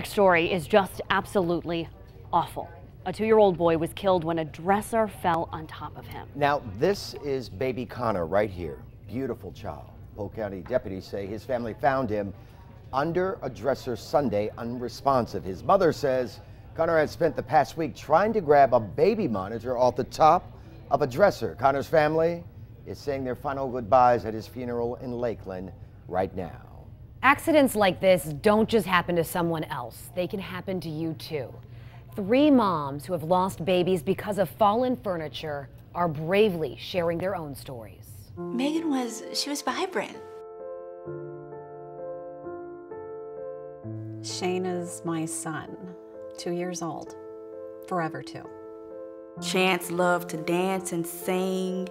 Story is just absolutely awful. A 2-year-old boy was killed when a dresser fell on top of him. Now, this is baby Connor right here. Beautiful child. Polk County deputies say his family found him under a dresser Sunday, unresponsive. His mother says Connor had spent the past week trying to grab a baby monitor off the top of a dresser. Connor's family is saying their final goodbyes at his funeral in Lakeland right now. Accidents like this don't just happen to someone else. They can happen to you too. 3 moms who have lost babies because of fallen furniture are bravely sharing their own stories. Megan she was vibrant. Shane is my son, 2 years old, forever too. Chance loved to dance and sing.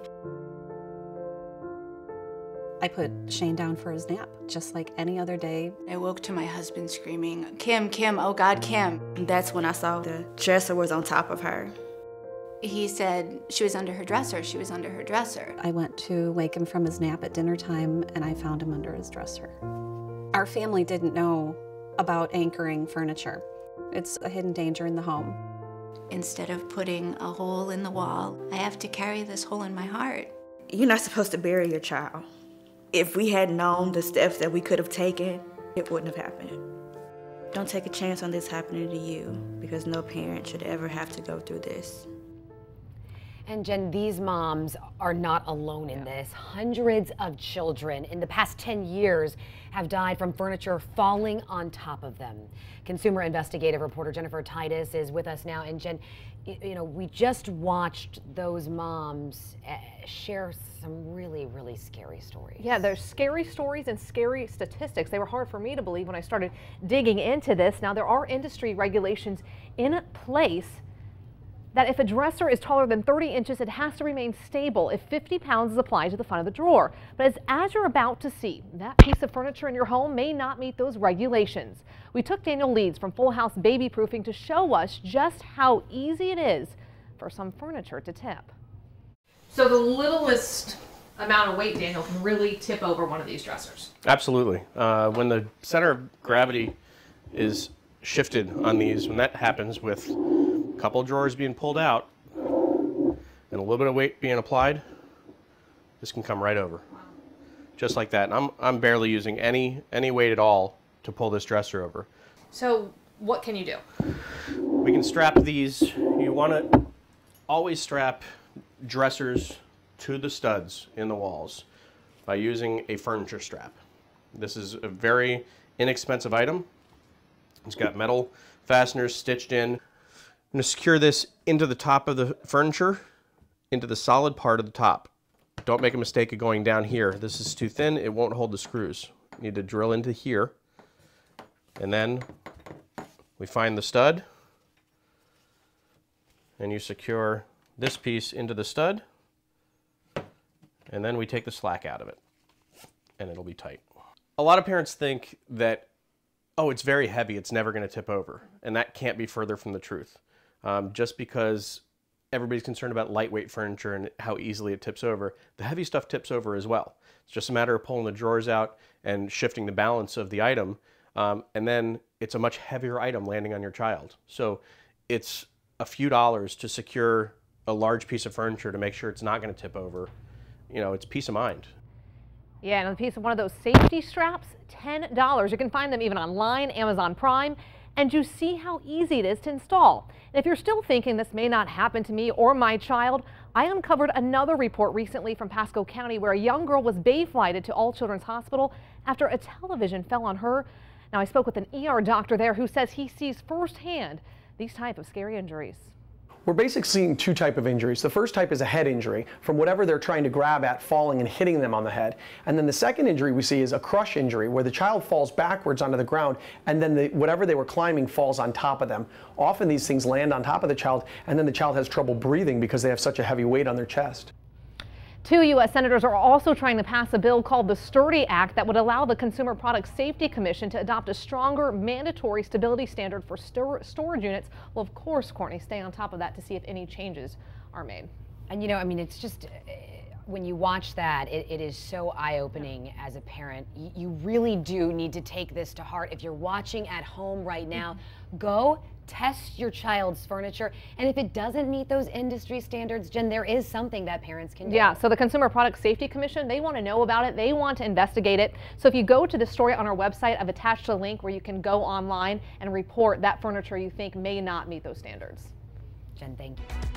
I put Shane down for his nap, just like any other day. I woke to my husband screaming, "Kim, Kim, oh God, Kim." And that's when I saw the dresser was on top of her. He said she was under her dresser, she was under her dresser. I went to wake him from his nap at dinner time and I found him under his dresser. Our family didn't know about anchoring furniture. It's a hidden danger in the home. Instead of putting a hole in the wall, I have to carry this hole in my heart. You're not supposed to bury your child. If we had known the steps that we could have taken, it wouldn't have happened. Don't take a chance on this happening to you, because no parent should ever have to go through this. And Jen, these moms are not alone in this. Hundreds of children in the past 10 years have died from furniture falling on top of them. Consumer investigative reporter Jennifer Titus is with us now. And Jen, you know, we just watched those moms share some really, really scary stories. Yeah, there's scary stories and scary statistics. They were hard for me to believe when I started digging into this. Now, there are industry regulations in place that if a dresser is taller than 30 inches, it has to remain stable if 50 pounds is applied to the front of the drawer. But as you're about to see, that piece of furniture in your home may not meet those regulations. We took Daniel Leeds from Full House Baby Proofing to show us just how easy it is for some furniture to tip. So the littlest amount of weight, Daniel, can really tip over one of these dressers. Absolutely. When the center of gravity is shifted on these, when that happens with a couple of drawers being pulled out and a little bit of weight being applied, this can come right over. Wow. Just like that. And I'm barely using any weight at all to pull this dresser over. So what can you do? We can strap these. You want to always strap dressers to the studs in the walls by using a furniture strap. This is a very inexpensive item. It's got metal fasteners stitched in. I'm going to secure this into the top of the furniture, into the solid part of the top. Don't make a mistake of going down here. This is too thin, it won't hold the screws. You need to drill into here, and then we find the stud, and you secure this piece into the stud, and then we take the slack out of it, and it'll be tight. A lot of parents think that, oh, it's very heavy, it's never going to tip over. And that can't be further from the truth. Just because everybody's concerned about lightweight furniture and how easily it tips over, the heavy stuff tips over as well. It's just a matter of pulling the drawers out and shifting the balance of the item. And then it's a much heavier item landing on your child. So it's a few dollars to secure a large piece of furniture to make sure it's not going to tip over. You know, it's peace of mind. Yeah, and a piece of one of those safety straps, $10. You can find them even online, Amazon Prime, and you see how easy it is to install. And if you're still thinking this may not happen to me or my child, I uncovered another report recently from Pasco County where a young girl was bay-flighted to All Children's Hospital after a television fell on her. Now, I spoke with an ER doctor there who says he sees firsthand these type of scary injuries. We're basically seeing 2 types of injuries. The first type is a head injury from whatever they're trying to grab at falling and hitting them on the head. And then the second injury we see is a crush injury where the child falls backwards onto the ground and then whatever they were climbing falls on top of them. Often these things land on top of the child and then the child has trouble breathing because they have such a heavy weight on their chest. 2 U.S. senators are also trying to pass a bill called the Sturdy Act that would allow the Consumer Product Safety Commission to adopt a stronger mandatory stability standard for storage units. Well, of course, Courtney, stay on top of that to see if any changes are made. And you know, I mean, it's just, When you watch that, it is so eye-opening as a parent. You really do need to take this to heart. If you're watching at home right now, go test your child's furniture. And if it doesn't meet those industry standards, Jen, there is something that parents can do. Yeah, so the Consumer Product Safety Commission, they want to know about it. They want to investigate it. So if you go to the story on our website, I've attached a link where you can go online and report that furniture you think may not meet those standards. Jen, thank you.